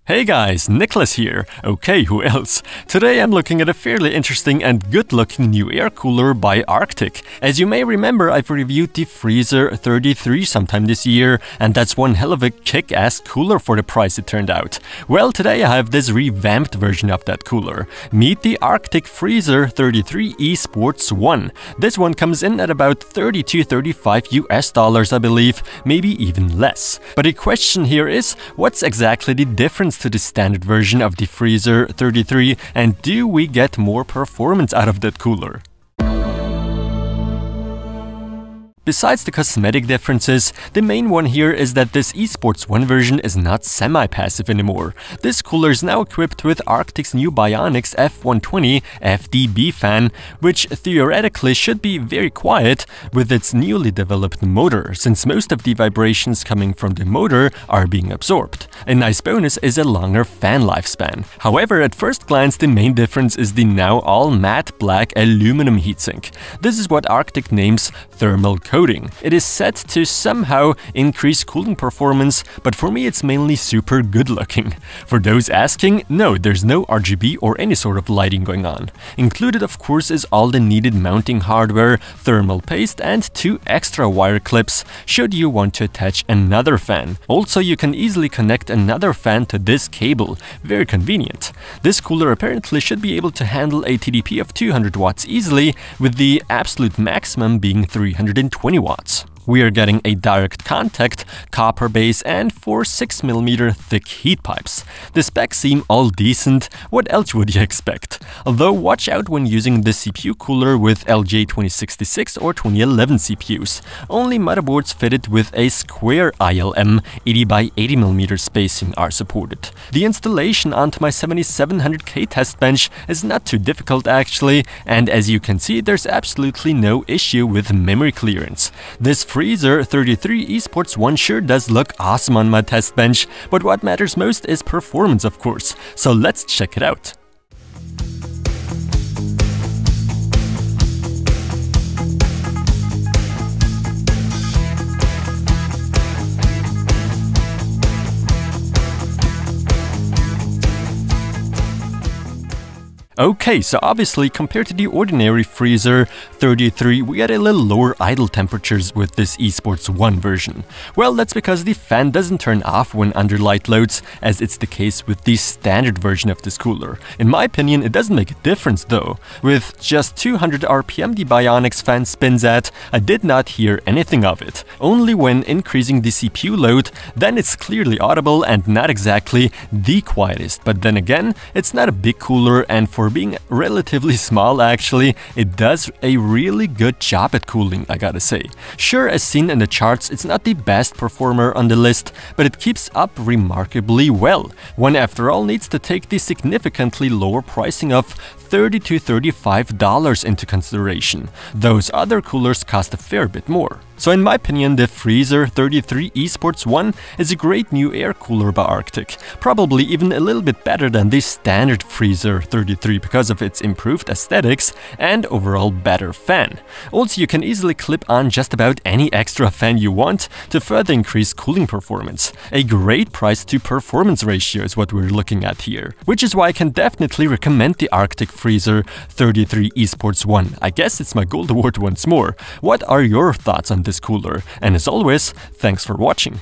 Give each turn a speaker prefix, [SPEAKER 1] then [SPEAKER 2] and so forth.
[SPEAKER 1] Hey guys, Nicholas here. Okay, who else? Today I'm looking at a fairly interesting and good-looking new air cooler by Arctic. As you may remember, I've reviewed the Freezer 33 sometime this year, and that's one hell of a kick-ass cooler for the price it turned out. Well, today I have this revamped version of that cooler. Meet the Arctic Freezer 33 eSports 1. This one comes in at about 30 to 35 US dollars, I believe, maybe even less. But the question here is, what's exactly the difference to the standard version of the Freezer 33, and do we get more performance out of that cooler? Besides the cosmetic differences, the main one here is that this eSports 1 version is not semi-passive anymore. This cooler is now equipped with Arctic's new Bionics F120 FDB fan, which theoretically should be very quiet with its newly developed motor, since most of the vibrations coming from the motor are being absorbed. A nice bonus is a longer fan lifespan. However, at first glance, the main difference is the now all matte black aluminum heatsink. This is what Arctic names thermal coating. It is set to somehow increase cooling performance, but for me it's mainly super good looking. For those asking, no, there's no RGB or any sort of lighting going on. Included, of course, is all the needed mounting hardware, thermal paste, and 2 extra wire clips should you want to attach another fan. Also, you can easily connect another fan to this cable. Very convenient. This cooler apparently should be able to handle a TDP of 200 watts easily, with the absolute maximum being 320 watts. We are getting a direct contact, copper base, and 4 6mm thick heat pipes. The specs seem all decent. What else would you expect? Although watch out when using the CPU cooler with LJ 2066 or 2011 CPUs. Only motherboards fitted with a square ILM 80x80mm spacing are supported. The installation onto my 7700K test bench is not too difficult actually, and as you can see, there's absolutely no issue with memory clearance. This Freezer 33 eSports 1 sure does look awesome on my test bench, but what matters most is performance, of course, so let's check it out. Okay, so obviously compared to the ordinary Freezer 33, we get a little lower idle temperatures with this eSports 1 version. Well, that's because the fan doesn't turn off when under light loads, as it's the case with the standard version of this cooler. In my opinion, it doesn't make a difference though. With just 200 RPM the Bionics fan spins at, I did not hear anything of it. Only when increasing the CPU load, then it's clearly audible and not exactly the quietest. But then again, it's not a big cooler, and for being relatively small actually, it does a really good job at cooling, I gotta say. Sure, as seen in the charts, it's not the best performer on the list, but it keeps up remarkably well. One, after all, needs to take the significantly lower pricing of $30 to $35 into consideration. Those other coolers cost a fair bit more. So in my opinion, the Freezer 33 eSports 1 is a great new air cooler by Arctic, probably even a little bit better than the standard Freezer 33 because of its improved aesthetics and overall better fan. Also, you can easily clip on just about any extra fan you want to further increase cooling performance. A great price to performance ratio is what we're looking at here, which is why I can definitely recommend the Arctic Freezer 33 eSports 1. I guess it's my gold award once more. What are your thoughts on this cooler? And as always, thanks for watching.